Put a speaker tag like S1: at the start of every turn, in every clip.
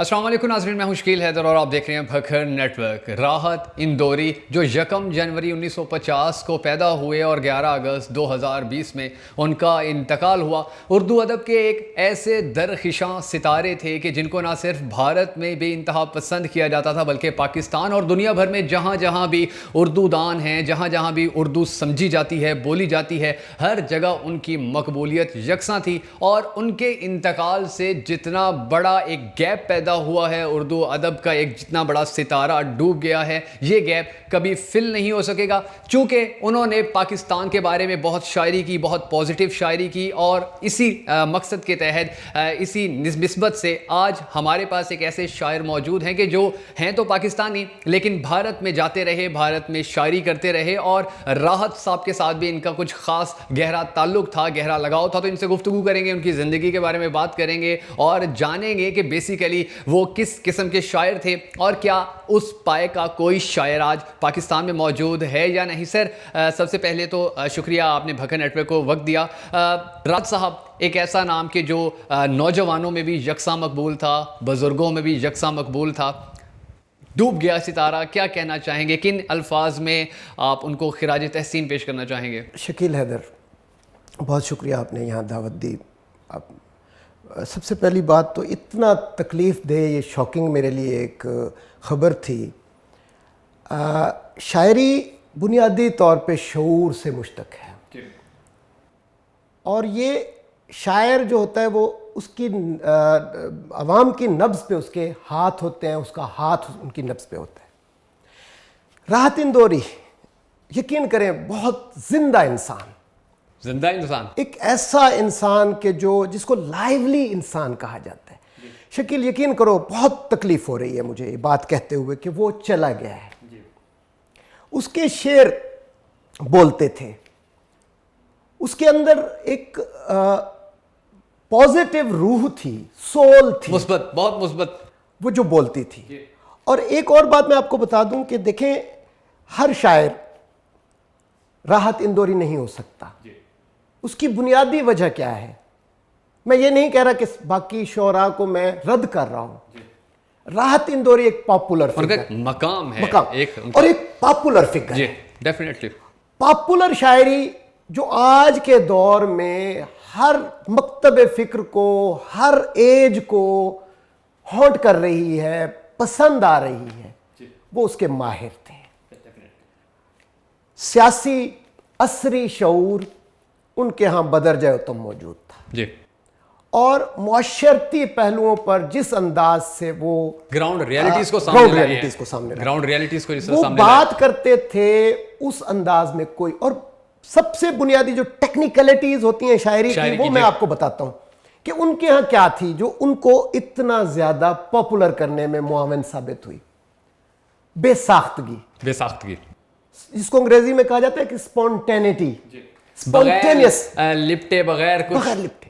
S1: السلام علیکم ناظرین، میں ہوں شکیل حیدر اور آپ دیکھ رہے ہیں بھکھر نیٹ ورک۔ راحت اندوری جو 1 جنوری 1950 کو پیدا ہوئے اور 11 اگست 2020 میں ان کا انتقال ہوا، اردو ادب کے ایک ایسے درخشاں ستارے تھے کہ جن کو نہ صرف بھارت میں بے انتہا پسند کیا جاتا تھا بلکہ پاکستان اور دنیا بھر میں جہاں جہاں بھی اردو دان ہیں، جہاں جہاں بھی اردو سمجھی جاتی ہے، بولی جاتی ہے، ہر جگہ ان کی مقبولیت یکساں تھی۔ اور ان کے انتقال سے جتنا بڑا ایک گیپ پیدا ہوا ہے اردو ادب کا، ایک جتنا بڑا ستارہ ڈوب گیا ہے، یہ گیپ کبھی فل نہیں ہو سکے گا، چونکہ انہوں نے پاکستان کے بارے میں بہت شاعری کی، بہت پازیٹیو شاعری کی، اور اسی مقصد کے تحت، اسی نسبت سے آج ہمارے پاس ایک ایسے شاعر موجود ہیں کہ جو ہیں تو پاکستانی لیکن بھارت میں جاتے رہے، بھارت میں شاعری کرتے رہے، اور راحت صاحب کے ساتھ بھی ان کا کچھ خاص گہرا تعلق تھا، گہرا لگاؤ تھا۔ تو ان سے گفتگو کریں گے، ان کی زندگی کے بارے میں بات کریں گے اور جانیں گے کہ بیسیکلی وہ کس قسم کے شاعر تھے اور کیا اس پائے کا کوئی شاعر آج پاکستان میں موجود ہے یا نہیں۔ سر، سب سے پہلے تو شکریہ آپ نے بھکھر نیٹ ورک کو وقت دیا۔ راحت صاحب ایک ایسا نام کہ جو نوجوانوں میں بھی یکساں مقبول تھا، بزرگوں میں بھی یکساں مقبول تھا، ڈوب گیا ستارہ، کیا کہنا چاہیں گے؟ کن الفاظ میں آپ ان کو خراج تحسین پیش کرنا چاہیں گے؟
S2: شکیل حیدر، بہت شکریہ آپ نے یہاں دعوت دی۔ سب سے پہلی بات تو اتنا تکلیف دہ، یہ شاکنگ میرے لیے ایک خبر تھی۔ شاعری بنیادی طور پہ شعور سے مشتق ہے، اور یہ شاعر جو ہوتا ہے وہ اس کی عوام کی نبض پہ اس کے ہاتھ ہوتے ہیں، اس کا ہاتھ ان کی نبض پہ ہوتا ہے۔ راحت اندوری یقین کریں بہت زندہ انسان،
S1: زندہ انسان،
S2: ایک ایسا انسان کہ جس کو لائیولی انسان کہا جاتا ہے۔ شکیل یقین کرو بہت تکلیف ہو رہی ہے مجھے یہ بات کہتے ہوئے کہ وہ چلا گیا ہے۔ اس کے شعر بولتے تھے، اس کے اندر ایک پازیٹیو روح تھی، سول تھی،
S1: مثبت، بہت مثبت،
S2: وہ جو بولتی تھی۔ اور ایک اور بات میں آپ کو بتا دوں کہ دیکھیں، ہر شاعر راحت اندوری نہیں ہو سکتا۔ اس کی بنیادی وجہ کیا ہے؟ میں یہ نہیں کہہ رہا کہ باقی شعراء کو میں رد کر رہا ہوں۔ راحت اندوری ایک پاپولر فگر ہے،
S1: مقام ہے،
S2: اور ایک پاپولر فگر ہے۔
S1: ڈیفینیٹلی
S2: پاپولر شاعری جو آج کے دور میں ہر مکتب فکر کو، ہر ایج کو ہانٹ کر رہی ہے، پسند آ رہی ہے، وہ اس کے ماہر تھے۔ سیاسی عصری شعور ان کے ہاں بدر جائے تم موجود تھا، اور معاشرتی پہلوؤں پر جس انداز سے وہ
S1: گراؤنڈ ریالٹیز کو سامنے
S2: وہ بات کرتے تھے، اس انداز میں کوئی، اور سب سے بنیادی جو ٹیکنیکلٹیز ہوتی ہیں شاعری کی، وہ میں آپ کو بتاتا ہوں کہ ان کے ہاں کیا تھی جو ان کو اتنا زیادہ پاپولر کرنے میں معاون ثابت ہوئی۔ بے ساختگی، جس کو انگریزی میں کہا جاتا ہے کہ اسپونٹینٹی، اسپونٹینیس،
S1: لپٹے بغیر
S2: لپٹے۔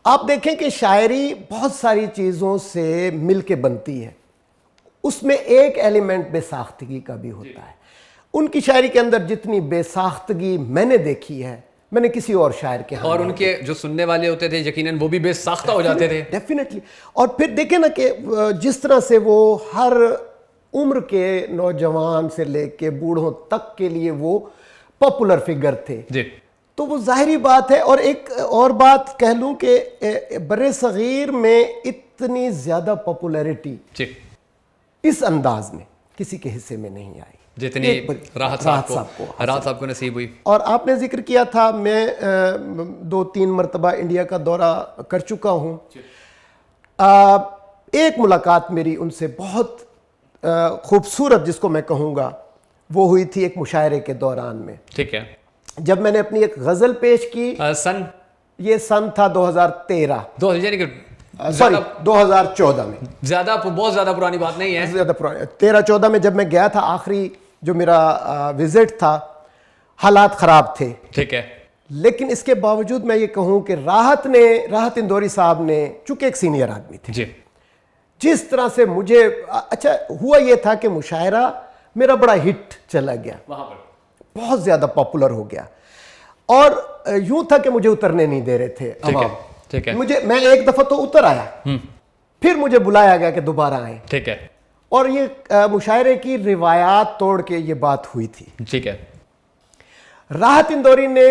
S2: آپ دیکھیں کہ شاعری بہت ساری چیزوں سے مل کے بنتی ہے، اس میں ایک ایلیمنٹ بے ساختگی کا بھی ہوتا ہے۔ ان کی شاعری کے اندر جتنی بے ساختگی میں نے دیکھی ہے، میں نے کسی اور شاعر کے ہاں،
S1: اور ان کے جو سننے والے ہوتے تھے یقیناً وہ بھی بے ساختہ ہو جاتے تھے،
S2: ڈیفینیٹلی۔ اور پھر دیکھیں نا کہ جس طرح سے وہ ہر عمر کے نوجوان سے لے کے بوڑھوں تک کے لیے وہ پاپولر فگر تھے، تو وہ ظاہری بات ہے۔ اور ایک اور بات کہہ لوں کہ بر صغیر میں اتنی زیادہ پاپولیرٹی اس انداز میں کسی کے حصے میں نہیں آئی
S1: جتنی راحت صاحب کو نصیب ہوئی۔
S2: اور آپ نے ذکر کیا تھا، میں 2-3 مرتبہ انڈیا کا دورہ کر چکا ہوں۔ ایک ملاقات میری ان سے بہت خوبصورت، جس کو میں کہوں گا، وہ ہوئی تھی ایک مشاعرے کے دوران میں۔
S1: ٹھیک ہے،
S2: جب میں نے اپنی ایک غزل پیش کی، یہ سن تھا 2013، سوری 2014 میں،
S1: بہت زیادہ پرانی بات نہیں ہے،
S2: زیادہ پرانی، 13-14 میں جب میں گیا تھا، آخری جو میرا وزٹ تھا، حالات خراب تھے،
S1: ٹھیک ہے،
S2: لیکن اس کے باوجود میں یہ کہوں کہ راحت اندوری صاحب نے، چونکہ ایک سینئر آدمی تھے، جس طرح سے مجھے، اچھا ہوا یہ تھا کہ مشاعرہ میرا بڑا ہٹ چلا گیا، بہت زیادہ پاپولر ہو گیا، اور یوں تھا کہ مجھے اترنے نہیں دے رہے تھے عوام۔ میں ایک دفعہ تو اتر آیا، پھر مجھے بلایا گیا کہ دوبارہ آئیں.
S1: ٹھیک ہے.
S2: اور یہ مشاعرے کی روایات توڑ کے یہ بات ہوئی تھی.
S1: ٹھیک ہے.
S2: راحت اندوری نے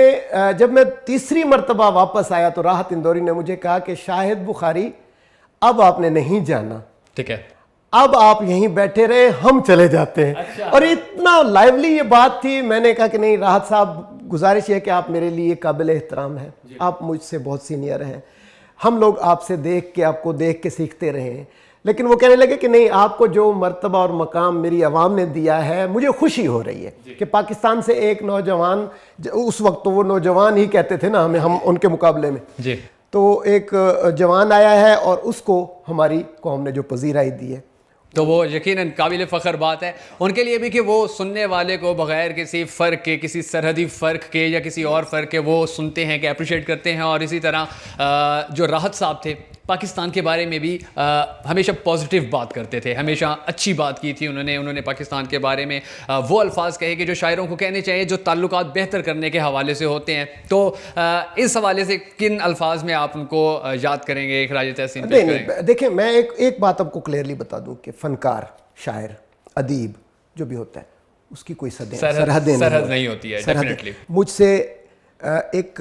S2: جب میں تیسری مرتبہ واپس آیا تو راحت اندوری نے مجھے کہا کہ شاہد بخاری اب آپ نے نہیں جانا.
S1: ٹھیک ہے.
S2: اب آپ یہیں بیٹھے رہے, ہم چلے جاتے ہیں. اور اتنا لائیولی یہ بات تھی. میں نے کہا کہ نہیں راحت صاحب, گزارش ہے کہ آپ میرے لیے قابل احترام ہیں, آپ مجھ سے بہت سینئر ہیں, ہم لوگ آپ سے دیکھ کے, آپ کو دیکھ کے سیکھتے رہے ہیں. لیکن وہ کہنے لگے کہ نہیں, آپ کو جو مرتبہ اور مقام میری عوام نے دیا ہے, مجھے خوشی ہو رہی ہے کہ پاکستان سے ایک نوجوان, اس وقت تو وہ نوجوان ہی کہتے تھے نا ہمیں, ہم ان کے مقابلے میں, تو ایک جوان آیا ہے اور اس کو ہماری قوم نے جو پذیرائی دی ہے,
S1: تو وہ یقیناً قابل فخر بات ہے ان کے لیے بھی کہ وہ سننے والے کو بغیر کسی فرق کے, کسی سرحدی فرق کے یا کسی اور فرق کے وہ سنتے ہیں, کہ اپریشیٹ کرتے ہیں. اور اسی طرح جو راحت صاحب تھے, پاکستان کے بارے میں بھی ہمیشہ پازیٹیو بات کرتے تھے, ہمیشہ اچھی بات کی تھی انہوں نے پاکستان کے بارے میں وہ الفاظ کہے کہ جو شاعروں کو کہنے چاہیے, جو تعلقات بہتر کرنے کے حوالے سے ہوتے ہیں. تو اس حوالے سے کن الفاظ میں آپ ان کو یاد کریں گے, ایک راج تحسین پیش کریں گے؟
S2: دیکھیں میں ایک بات آپ کو کلیئرلی بتا دوں کہ فنکار, شاعر, ادیب جو بھی ہوتا ہے, اس کی کوئی
S1: سرحد نہیں ہوتی ہے. ڈیفینیٹلی
S2: مجھ سے ایک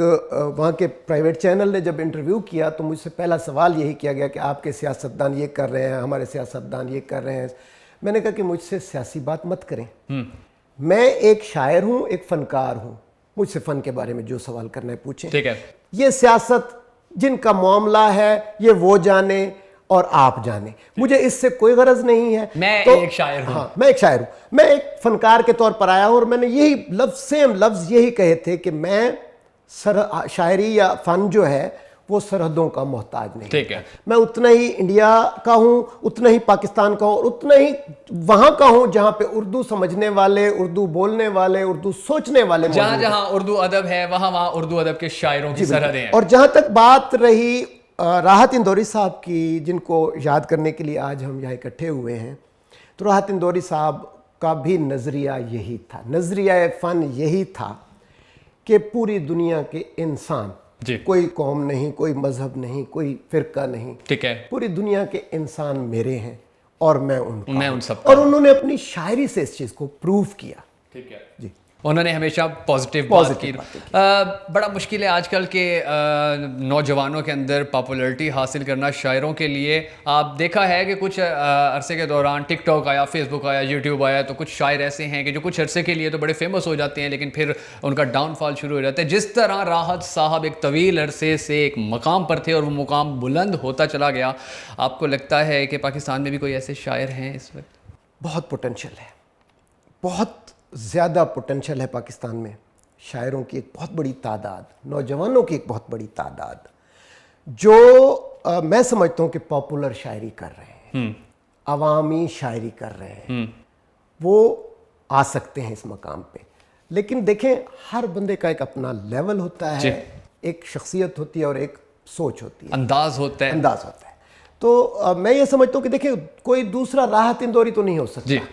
S2: وہاں کے پرائیویٹ چینل نے جب انٹرویو کیا تو مجھ سے پہلا سوال یہی کیا گیا کہ آپ کے سیاستدان یہ کر رہے ہیں, ہمارے سیاستدان یہ کر رہے ہیں. میں نے کہا کہ مجھ سے سیاسی بات مت کریں, میں ایک شاعر ہوں, ایک فنکار ہوں, مجھ سے فن کے بارے میں جو سوال کرنا ہے پوچھیں.
S1: ٹھیک ہے.
S2: یہ سیاست جن کا معاملہ ہے یہ وہ جانے اور آپ جانے, مجھے اس سے کوئی غرض نہیں ہے.
S1: میں ایک شاعر ہوں.
S2: ہاں, میں ایک شاعر ہوں, میں ایک فنکار کے طور پر آیا ہوں, اور میں نے یہی سیم لفظ یہی کہے تھے کہ میں شاعری یا فن جو ہے وہ سرحدوں کا محتاج نہیں.
S1: ٹھیک ہے.
S2: میں اتنا ہی انڈیا کا ہوں, اتنا ہی پاکستان کا ہوں, اور اتنا ہی وہاں کا ہوں جہاں پہ اردو سمجھنے والے, اردو بولنے والے, اردو سوچنے والے,
S1: جہاں جہاں اردو ادب ہے وہاں وہاں اردو ادب کے شاعروں کی سرحدیں ہیں.
S2: اور جہاں تک بات رہی راحت اندوری صاحب کی, جن کو یاد کرنے کے لیے آج ہم یہاں اکٹھے ہوئے ہیں, تو راحت اندوری صاحب کا بھی نظریہ یہی تھا, نظریہ فن یہی تھا کہ پوری دنیا کے انسان, کوئی قوم نہیں, کوئی مذہب نہیں, کوئی فرقہ نہیں,
S1: ٹھیک ہے,
S2: پوری دنیا کے انسان میرے ہیں اور میں
S1: ان سب.
S2: اور انہوں نے اپنی شاعری سے اس چیز کو پروو کیا.
S1: ٹھیک ہے
S2: جی,
S1: انہوں نے ہمیشہ پازیٹیو بات کی. بڑا مشکل ہے آج کل کے نوجوانوں کے اندر پاپولرٹی حاصل کرنا شاعروں کے لیے. آپ دیکھا ہے کہ کچھ عرصے کے دوران ٹک ٹاک آیا, فیس بک آیا, یوٹیوب آیا, تو کچھ شاعر ایسے ہیں کہ جو کچھ عرصے کے لیے تو بڑے فیمس ہو جاتے ہیں لیکن پھر ان کا ڈاؤن فال شروع ہو جاتا ہے. جس طرح راحت صاحب ایک طویل عرصے سے ایک مقام پر تھے اور وہ مقام بلند ہوتا چلا گیا, آپ کو لگتا ہے کہ پاکستان میں بھی کوئی ایسے شاعر ہیں اس وقت؟
S2: بہت پوٹینشیل ہے, بہت زیادہ پوٹینشیل ہے پاکستان میں. شاعروں کی ایک بہت بڑی تعداد, نوجوانوں کی ایک بہت بڑی تعداد, جو میں سمجھتا ہوں کہ پاپولر شاعری کر رہے ہیں, عوامی شاعری کر رہے ہیں, وہ آ سکتے ہیں اس مقام پہ. لیکن دیکھیں, ہر بندے کا ایک اپنا لیول ہوتا ہے, ایک شخصیت ہوتی ہے اور ایک سوچ ہوتی ہے,
S1: انداز ہوتا ہے.
S2: تو میں یہ سمجھتا ہوں کہ دیکھیں, کوئی دوسرا راحت اندوری تو نہیں ہو سکتا,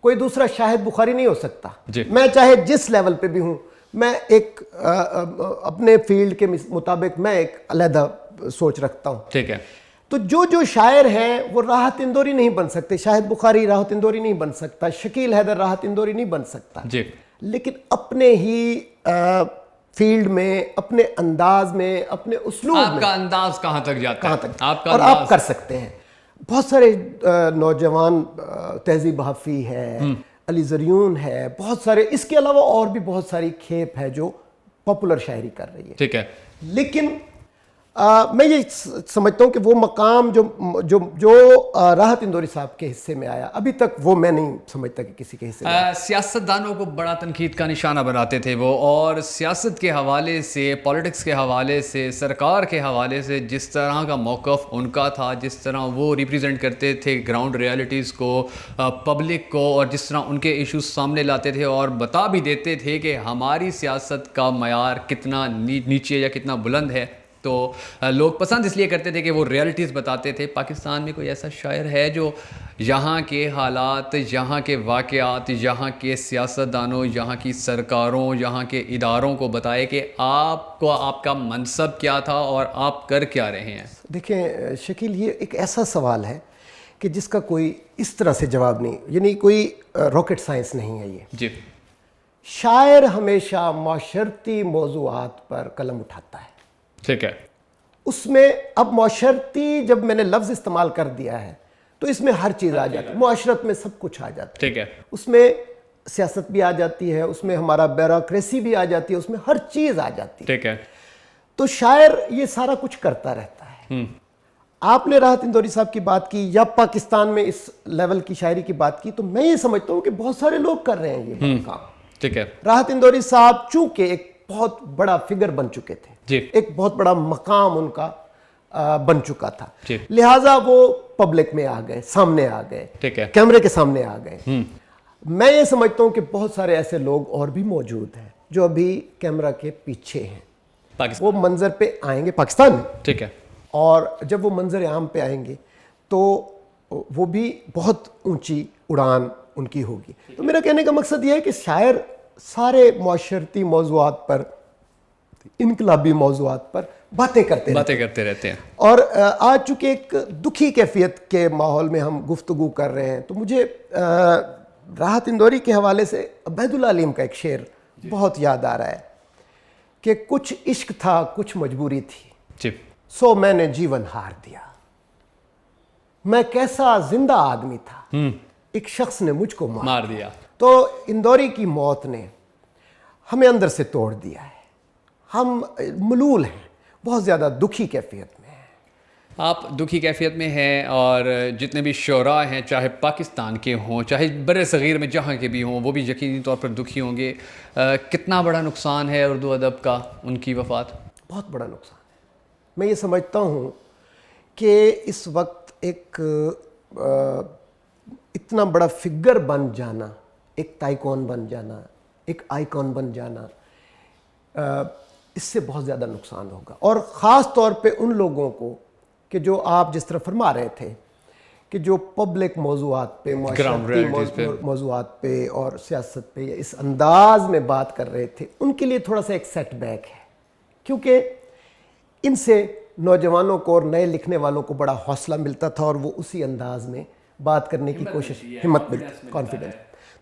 S2: کوئی دوسرا شاہد بخاری نہیں ہو سکتا. میں چاہے جس لیول پہ بھی ہوں, میں ایک اپنے فیلڈ کے مطابق میں ایک علیحدہ سوچ رکھتا ہوں.
S1: ٹھیک ہے.
S2: تو جو شاعر ہیں وہ راحت اندوری نہیں بن سکتے. شاہد بخاری راحت اندوری نہیں بن سکتا, شکیل حیدر راحت اندوری نہیں بن سکتا. لیکن اپنے ہی فیلڈ میں, اپنے انداز میں, اپنے اسلوب میں,
S1: آپ کا انداز کہاں تک جاتا ہے, آپ کا
S2: اور آپ کر سکتے ہیں. بہت سارے نوجوان, تہذیب حفیظ ہے, علی زریون ہے, بہت سارے, اس کے علاوہ اور بھی بہت ساری کھیپ ہے جو پاپولر شاعری کر رہی ہے.
S1: ٹھیک ہے.
S2: لیکن میں یہ سمجھتا ہوں کہ وہ مقام جو راحت اندوری صاحب کے حصے میں آیا, ابھی تک وہ میں نہیں سمجھتا کہ کسی کے حصے میں.
S1: سیاستدانوں کو بڑا تنقید کا نشانہ بناتے تھے وہ, اور سیاست کے حوالے سے, پالیٹکس کے حوالے سے, سرکار کے حوالے سے جس طرح کا موقف ان کا تھا, جس طرح وہ ریپریزنٹ کرتے تھے گراؤنڈ ریالٹیز کو, پبلک کو, اور جس طرح ان کے ایشوز سامنے لاتے تھے اور بتا بھی دیتے تھے کہ ہماری سیاست کا معیار کتنا نیچے یا کتنا بلند ہے, تو لوگ پسند اس لیے کرتے تھے کہ وہ ریالٹیز بتاتے تھے. پاکستان میں کوئی ایسا شاعر ہے جو یہاں کے حالات، یہاں کے واقعات، یہاں کے سیاستدانوں، یہاں کی سرکاروں، یہاں کے اداروں کو بتائے کہ آپ کو آپ کا منصب کیا تھا اور آپ کر کیا رہے ہیں؟
S2: دیکھیں شکیل، یہ ایک ایسا سوال ہے کہ جس کا کوئی اس طرح سے جواب نہیں، یعنی کوئی راکٹ سائنس نہیں ہے یہ.
S1: جی.
S2: شاعر ہمیشہ معاشرتی موضوعات پر قلم اٹھاتا ہے.
S1: ٹھیک ہے.
S2: اس میں اب معاشرتی جب میں نے لفظ استعمال کر دیا ہے تو اس میں ہر چیز آ جاتی ہے. معاشرت میں سب کچھ آ جاتا ہے.
S1: ٹھیک ہے.
S2: اس میں سیاست بھی آ جاتی ہے، اس میں ہمارا بیوروکریسی بھی آ جاتی ہے، اس میں ہر چیز آ جاتی ہے.
S1: ٹھیک ہے.
S2: تو شاعر یہ سارا کچھ کرتا رہتا ہے. آپ نے راحت اندوری صاحب کی بات کی یا پاکستان میں اس لیول کی شاعری کی بات کی، تو میں یہ سمجھتا ہوں کہ بہت سارے لوگ کر رہے ہیں یہ کام.
S1: ٹھیک ہے.
S2: راحت اندوری صاحب چونکہ ایک بہت بڑا فگر بن چکے تھے،
S1: جی.
S2: ایک بہت بڑا مقام ان کا بن چکا تھا،
S1: جی.
S2: لہٰذا وہ پبلک میں آ گئے، سامنے آ گئے،
S1: ٹھیک ہے.
S2: کیمرے کے سامنے آ گئے. میں یہ سمجھتا ہوں کہ بہت سارے ایسے لوگ اور بھی موجود ہیں جو ابھی کیمرہ کے پیچھے ہیں.
S1: پاکستان.
S2: وہ منظر پہ آئیں گے پاکستان میں.
S1: ٹھیک ہے.
S2: اور جب وہ منظر عام پہ آئیں گے تو وہ بھی بہت اونچی اڑان ان کی ہوگی. تو میرا کہنے کا مقصد یہ ہے کہ شاعر سارے معاشرتی موضوعات پر، انقلابی موضوعات پر باتیں کرتے
S1: رہتے ہیں.
S2: اور آج چونکہ ایک دکھی کیفیت کے ماحول میں ہم گفتگو کر رہے ہیں تو مجھے راحت اندوری کے حوالے سے عبید اللہ علیم کا ایک شعر بہت یاد آ رہا ہے کہ کچھ عشق تھا، کچھ مجبوری تھی،
S1: جی.
S2: سو میں نے جیون ہار دیا. میں کیسا زندہ آدمی تھا، ایک شخص نے مجھ کو
S1: مار دیا.
S2: تو اندوری کی موت نے ہمیں اندر سے توڑ دیا ہے. ہم ملول ہیں، بہت زیادہ دکھی کیفیت میں ہیں.
S1: آپ دکھی کیفیت میں ہیں، اور جتنے بھی شعراء ہیں چاہے پاکستان کے ہوں چاہے بر صغیر میں جہاں کے بھی ہوں، وہ بھی یقینی طور پر دکھی ہوں گے. کتنا بڑا نقصان ہے اردو ادب کا ان کی وفات؟
S2: بہت بڑا نقصان ہے. میں یہ سمجھتا ہوں کہ اس وقت ایک اتنا بڑا فگر بن جانا، ایک تائیکون بن جانا، ایک آئیکن بن جانا، اس سے بہت زیادہ نقصان ہوگا. اور خاص طور پہ ان لوگوں کو کہ جو آپ جس طرح فرما رہے تھے کہ جو پبلک موضوعات پہ، معاشرتی موضوعات پہ اور سیاست پہ اس انداز میں بات کر رہے تھے، ان کے لیے تھوڑا سا ایک سیٹ بیک ہے. کیونکہ ان سے نوجوانوں کو اور نئے لکھنے والوں کو بڑا حوصلہ ملتا تھا اور وہ اسی انداز میں بات کرنے کی کوشش، ہمت ملتی، کانفیڈنس.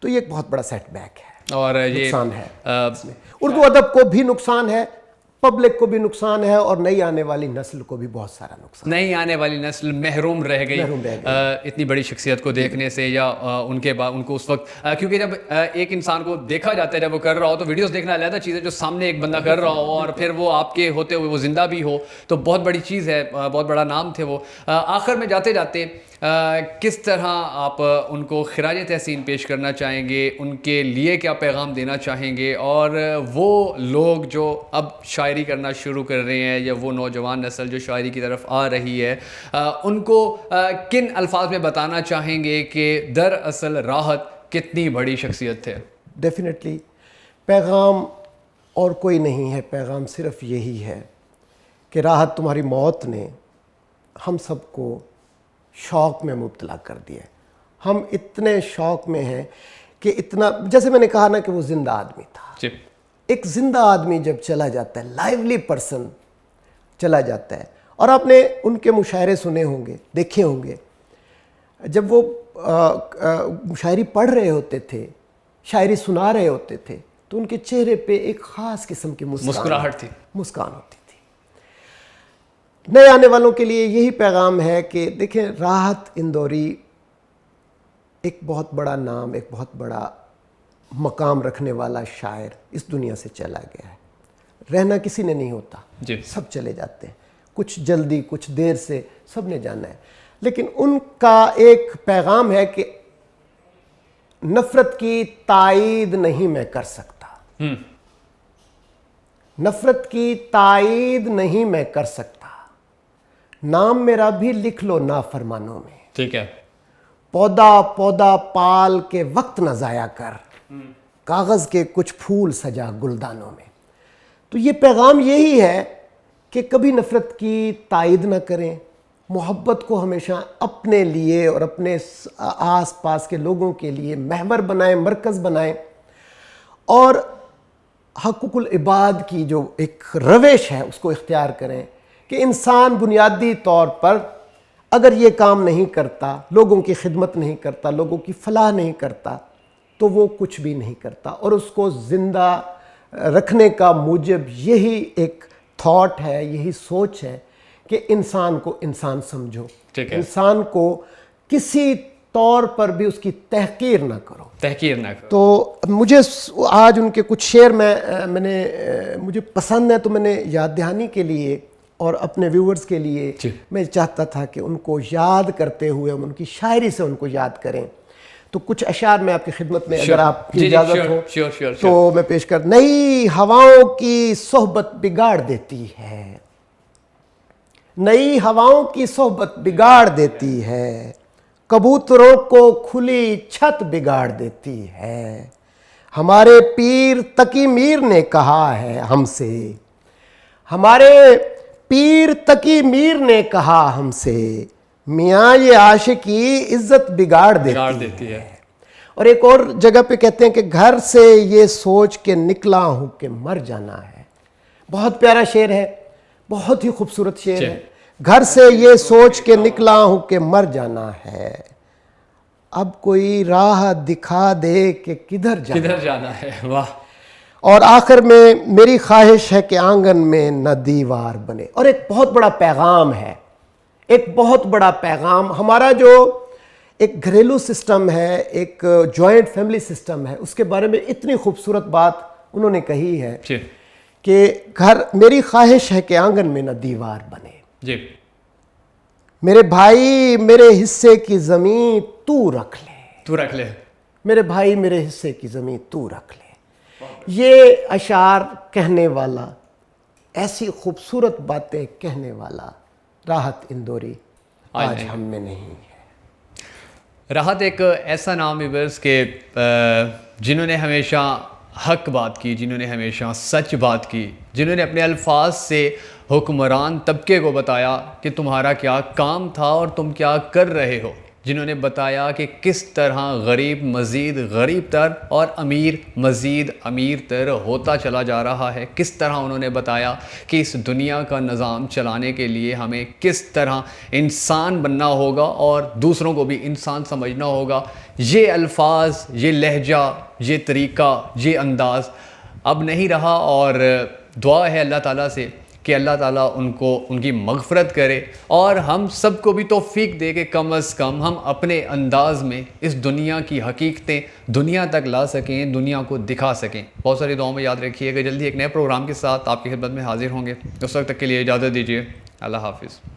S2: تو یہ ایک بہت بڑا سیٹ بیک ہے
S1: اور یہ
S2: نقصان ہے. اردو ادب کو بھی نقصان ہے، پبلک کو بھی نقصان ہے، اور نئی آنے والی نسل کو بھی بہت سارا نقصان.
S1: نئی آنے والی نسل محروم رہ گئی اتنی بڑی شخصیت کو دیکھنے سے، یا ان کو اس وقت، کیونکہ جب ایک انسان کو دیکھا جاتا ہے جب وہ کر رہا ہو تو ویڈیوز دیکھنا علیحدہ چیز ہے، جو سامنے ایک بندہ کر رہا ہو اور پھر وہ آپ کے ہوتے ہوئے وہ زندہ بھی ہو تو بہت بڑی چیز ہے، بہت بڑا نام تھے وہ. آخر میں جاتے جاتے کس طرح آپ ان کو خراج تحسین پیش کرنا چاہیں گے، ان کے لیے کیا پیغام دینا چاہیں گے، اور وہ لوگ جو اب شاعری کرنا شروع کر رہے ہیں یا وہ نوجوان نسل جو شاعری کی طرف آ رہی ہے، ان کو کن الفاظ میں بتانا چاہیں گے کہ دراصل راحت کتنی بڑی شخصیت تھے؟
S2: ڈیفینیٹلی پیغام اور کوئی نہیں ہے، پیغام صرف یہی ہے کہ راحت تمہاری موت نے ہم سب کو شوق میں مبتلا کر دیا. ہم اتنے شوق میں ہیں کہ اتنا، جیسے میں نے کہا نا کہ وہ زندہ آدمی تھا.
S1: جی.
S2: ایک زندہ آدمی جب چلا جاتا ہے، لائیولی پرسن چلا جاتا ہے، اور آپ نے ان کے مشاعرے سنے ہوں گے، دیکھے ہوں گے، جب وہ شاعری پڑھ رہے ہوتے تھے، شاعری سنا رہے ہوتے تھے تو ان کے چہرے پہ ایک خاص قسم کی
S1: مسکراہٹ تھی،
S2: مسکان ہوتی تھی. نئے آنے والوں کے لیے یہی پیغام ہے کہ دیکھیں، راحت اندوری ایک بہت بڑا نام، ایک بہت بڑا مقام رکھنے والا شاعر اس دنیا سے چلا گیا ہے. رہنا کسی نے نہیں ہوتا، سب چلے جاتے ہیں، کچھ جلدی کچھ دیر سے، سب نے جانا ہے. لیکن ان کا ایک پیغام ہے کہ نفرت کی تائید نہیں میں کر سکتا، نفرت کی تائید نہیں میں کر سکتا، نام میرا بھی لکھ لو نافرمانوں میں.
S1: ٹھیک ہے.
S2: پودا پودا پال کے وقت نہ ضائع کر، کاغذ کے کچھ پھول سجا گلدانوں میں. تو یہ پیغام یہی ہے کہ کبھی نفرت کی تائید نہ کریں، محبت کو ہمیشہ اپنے لیے اور اپنے آس پاس کے لوگوں کے لیے محور بنائیں, مرکز بنائیں, اور حقوق العباد کی جو ایک روش ہے اس کو اختیار کریں کہ انسان بنیادی طور پر اگر یہ کام نہیں کرتا, لوگوں کی خدمت نہیں کرتا, لوگوں کی فلاح نہیں کرتا, تو وہ کچھ بھی نہیں کرتا. اور اس کو زندہ رکھنے کا موجب یہی ایک تھاٹ ہے, یہی سوچ ہے کہ انسان کو انسان سمجھو, انسان کو کسی طور پر بھی اس کی تحقیر نہ کرو. تو مجھے آج ان کے کچھ شعر میں نے مجھے پسند ہے, تو میں نے یاد دہانی کے لیے اور اپنے ویورز کے لیے میں چاہتا تھا کہ ان کو یاد کرتے ہوئے ہم ان کی شاعری سے ان کو یاد کریں. تو کچھ اشعار میں آپ کی خدمت میں اگر آپ کی اجازت ہو تو میں پیش کر. نئی ہواؤں کی صحبت بگاڑ دیتی ہے, نئی ہواؤں کی صحبت بگاڑ دیتی ہے, کبوتروں کو کھلی چھت بگاڑ دیتی ہے. ہمارے پیر تقی میر نے کہا ہے ہم سے, ہمارے پیر تقی میر نے کہا ہم سے, میاں یہ عاشقی عزت بگاڑ دیتی ہے. اور ایک اور جگہ پہ کہتے ہیں کہ گھر سے یہ سوچ کے نکلا ہوں کہ مر جانا ہے. بہت پیارا شعر ہے, بہت ہی خوبصورت شعر ہے. گھر سے یہ سوچ کے نکلا ہوں کہ مر جانا ہے, اب کوئی راہ دکھا دے کہ کدھر جانا ہے.
S1: واہ.
S2: اور آخر میں میری خواہش ہے کہ آنگن میں نہ دیوار بنے. اور ایک بہت بڑا پیغام ہے, ایک بہت بڑا پیغام. ہمارا جو ایک گھریلو سسٹم ہے, ایک جوائنٹ فیملی سسٹم ہے, اس کے بارے میں اتنی خوبصورت بات انہوں نے کہی ہے کہ میری خواہش ہے کہ آنگن میں نہ دیوار بنے. میرے بھائی میرے حصے کی زمین تو رکھ لے, میرے بھائی میرے حصے کی زمین تو رکھ لے. یہ اشعار کہنے والا, ایسی خوبصورت باتیں کہنے والا راحت اندوری آج ہم میں نہیں ہے.
S1: راحت ایک ایسا نام ہے کہ جنہوں نے ہمیشہ حق بات کی, جنہوں نے ہمیشہ سچ بات کی, جنہوں نے اپنے الفاظ سے حکمران طبقے کو بتایا کہ تمہارا کیا کام تھا اور تم کیا کر رہے ہو, جنہوں نے بتایا کہ کس طرح غریب مزید غریب تر اور امیر مزید امیر تر ہوتا چلا جا رہا ہے, کس طرح انہوں نے بتایا کہ اس دنیا کا نظام چلانے کے لیے ہمیں کس طرح انسان بننا ہوگا اور دوسروں کو بھی انسان سمجھنا ہوگا. یہ الفاظ, یہ لہجہ, یہ طریقہ, یہ انداز اب نہیں رہا, اور دعا ہے اللہ تعالیٰ سے کہ اللہ تعالیٰ ان کی مغفرت کرے اور ہم سب کو بھی توفیق دے کہ کم از کم ہم اپنے انداز میں اس دنیا کی حقیقتیں دنیا تک لا سکیں, دنیا کو دکھا سکیں. بہت ساری دعاؤں میں یاد رکھیے کہ جلدی ایک نئے پروگرام کے ساتھ آپ کی خدمت میں حاضر ہوں گے. اس وقت تک کے لیے اجازت دیجیے. اللہ حافظ.